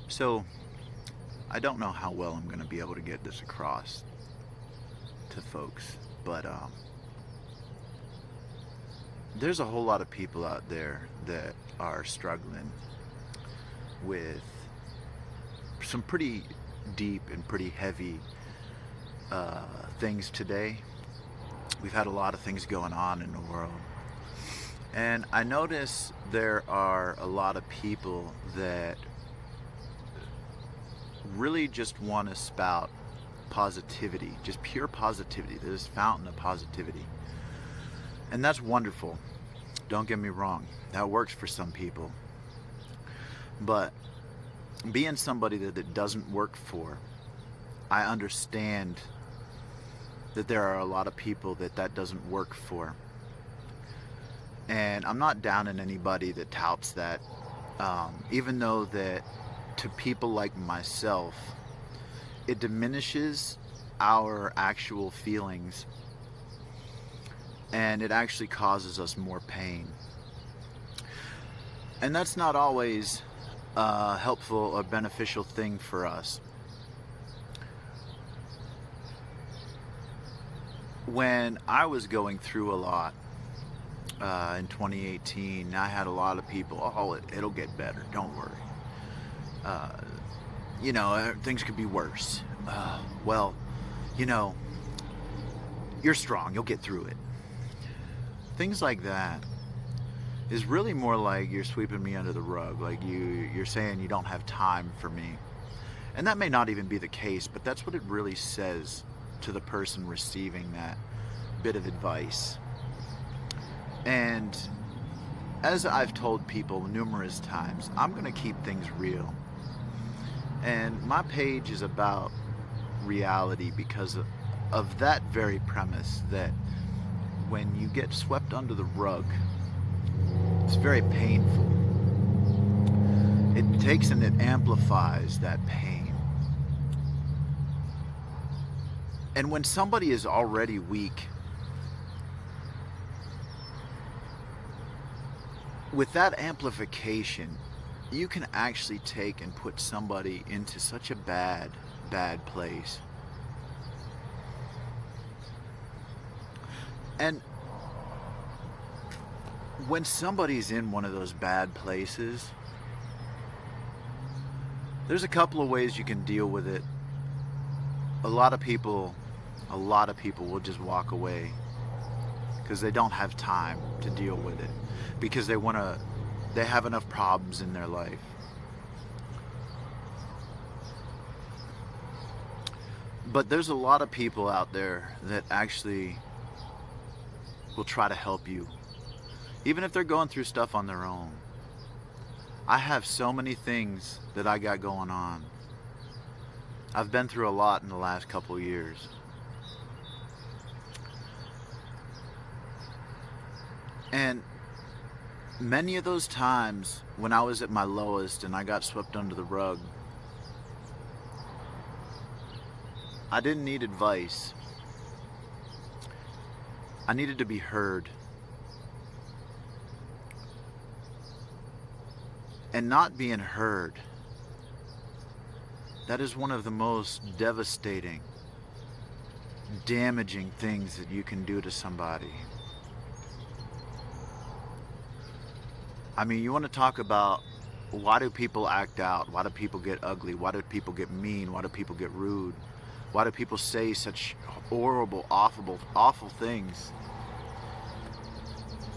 So, I don't know how well I'm going to be able to get this across to folks, but there's a whole lot of people out there that are struggling with some pretty deep and pretty heavy things today. We've had a lot of things going on in the world. And I notice there are a lot of people that really just want to spout positivity, just pure positivity. There's this fountain of positivity. And that's wonderful. Don't get me wrong. That works for some people. But being somebody that it doesn't work for, I understand that there are a lot of people that doesn't work for. And I'm not downing anybody that touts that, even though that to people like myself, it diminishes our actual feelings and it actually causes us more pain. And that's not always a helpful or beneficial thing for us. When I was going through a lot in 2018, I had a lot of people, it'll get better, don't worry. Uh, things could be worse. Well, you know, you're strong, you'll get through it. Things like that is really more like you're sweeping me under the rug, like you're saying you don't have time for me. And that may not even be the case, but that's what it really says to the person receiving that bit of advice. And as I've told people numerous times, I'm going to keep things real. And my page is about reality because of that very premise that when you get swept under the rug, it's very painful. It takes and it amplifies that pain. And when somebody is already weak, with that amplification, you can actually take and put somebody into such a bad place. And when somebody's in one of those bad places, there's a couple of ways you can deal with it. A lot of people will just walk away because they don't have time to deal with it, because they have enough problems in their life. But there's a lot of people out there that actually will try to help you, even if they're going through stuff on their own. I have so many things that I got going on. I've been through a lot in the last couple of years. And many of those times when I was at my lowest and I got swept under the rug, I didn't need advice. I needed to be heard. And not being heard, that is one of the most devastating, damaging things that you can do to somebody. I mean, you want to talk about why do people act out? Why do people get ugly? Why do people get mean? Why do people get rude? Why do people say such horrible, awful things?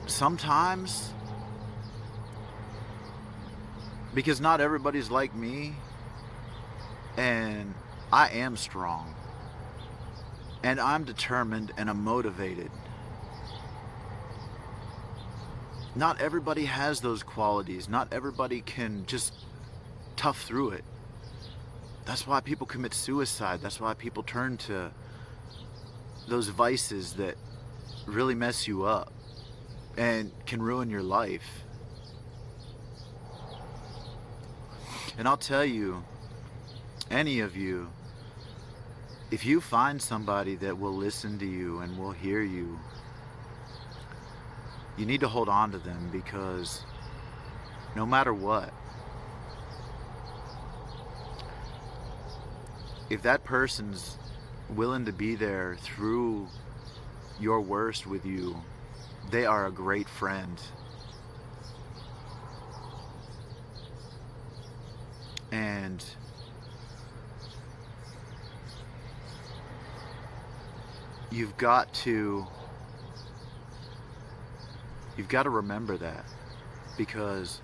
Sometimes, because not everybody's like me, and I am strong, and I'm determined, and I'm motivated. Not everybody has those qualities. Not everybody can just tough through it. That's why people commit suicide. That's why people turn to those vices that really mess you up and can ruin your life. And I'll tell you, any of you, if you find somebody that will listen to you and will hear you, you need to hold on to them, because no matter what, if that person's willing to be there through your worst with you, they are a great friend. And you've got to remember that, because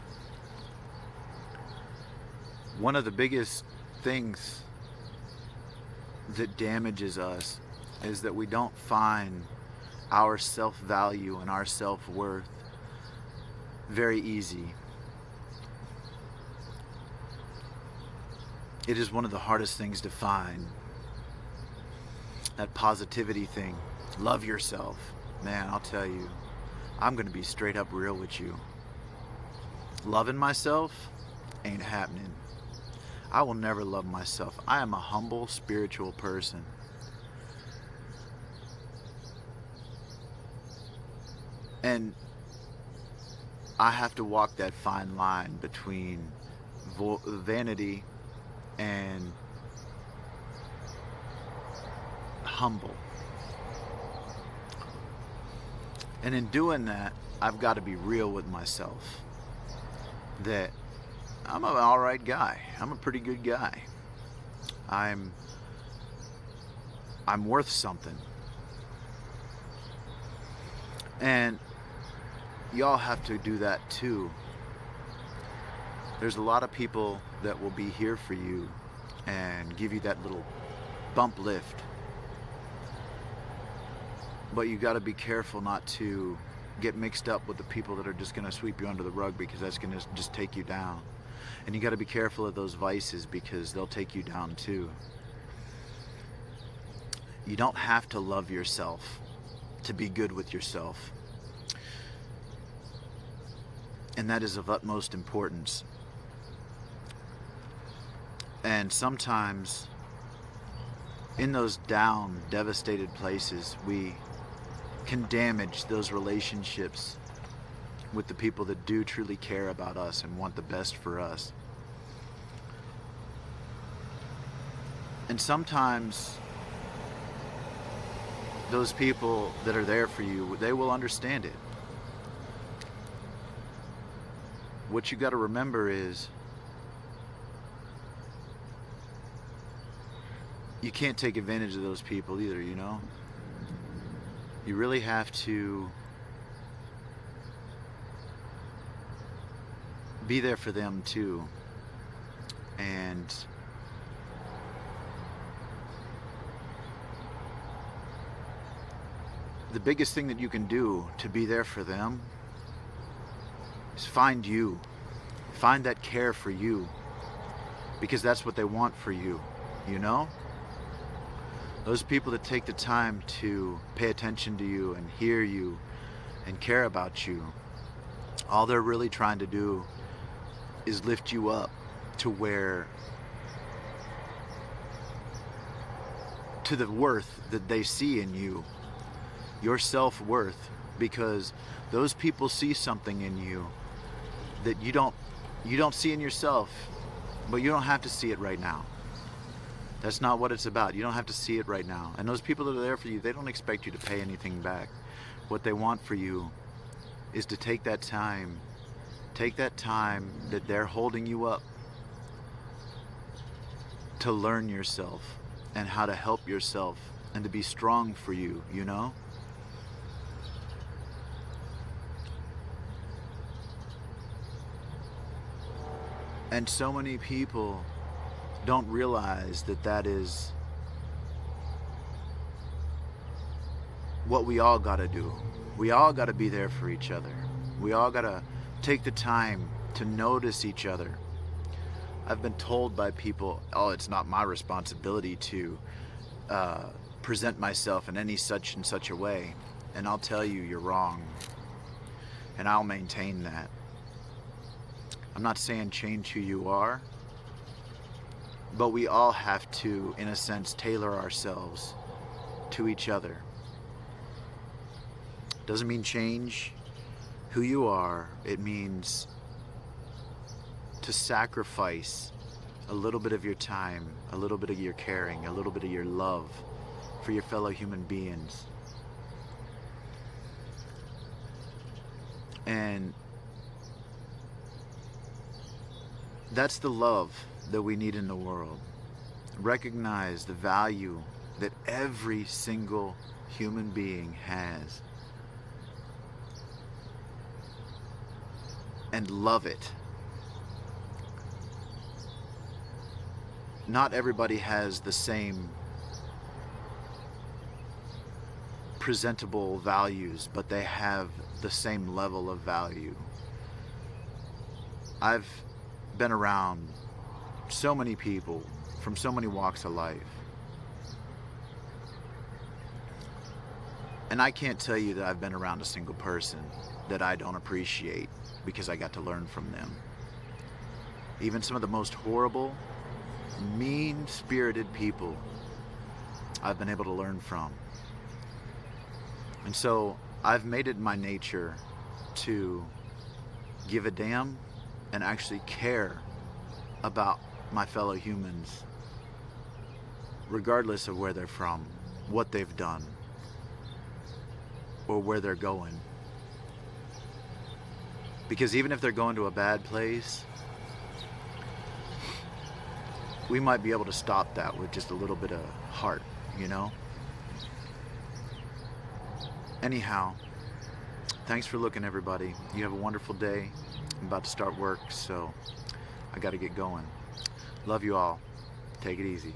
one of the biggest things that damages us is that we don't find our self-value and our self-worth very easy. It is one of the hardest things to find. That positivity thing. Love yourself. Man, I'll tell you, I'm going to be straight up real with you. Loving myself ain't happening. I will never love myself. I am a humble, spiritual person. And I have to walk that fine line between vanity and humble. And in doing that, I've got to be real with myself. That I'm an alright guy. I'm a pretty good guy. I'm worth something. And y'all have to do that too. There's a lot of people that will be here for you and give you that little bump lift. But you got to be careful not to get mixed up with the people that are just going to sweep you under the rug, because that's going to just take you down. And you got to be careful of those vices, because they'll take you down too. You don't have to love yourself to be good with yourself. And that is of utmost importance. And sometimes in those down, devastated places, we can damage those relationships with the people that do truly care about us and want the best for us. And sometimes those people that are there for you, they will understand it. What you got to remember is you can't take advantage of those people either, you know? You really have to be there for them too. And the biggest thing that you can do to be there for them is find you. Find that care for you. Because that's what they want for you, you know? Those people that take the time to pay attention to you and hear you and care about you, all they're really trying to do is lift you up to the worth that they see in you, your self-worth, because those people see something in you that you don't see in yourself, but you don't have to see it right now. That's not what it's about. You don't have to see it right now. And those people that are there for you, they don't expect you to pay anything back. What they want for you is to take that time that they're holding you up to learn yourself and how to help yourself and to be strong for you, you know? And so many people don't realize that that is what we all gotta do. We all gotta be there for each other. We all gotta take the time to notice each other. I've been told by people, oh, it's not my responsibility to present myself in any such and such a way. And I'll tell you, you're wrong. And I'll maintain that. I'm not saying change who you are, but we all have to, in a sense, tailor ourselves to each other. Doesn't mean change who you are. It means to sacrifice a little bit of your time, a little bit of your caring, a little bit of your love for your fellow human beings. And that's the love that we need in the world. Recognize the value that every single human being has. And love it. Not everybody has the same presentable values, but they have the same level of value. I've been around so many people from so many walks of life, and I can't tell you that I've been around a single person that I don't appreciate because I got to learn from them. Even some of the most horrible, mean-spirited people I've been able to learn from. And so I've made it my nature to give a damn and actually care about my fellow humans, regardless of where they're from, what they've done, or where they're going. Because even if they're going to a bad place, we might be able to stop that with just a little bit of heart, you know? Anyhow, thanks for looking, everybody. You have a wonderful day. I'm about to start work, so I got to get going. Love you all. Take it easy.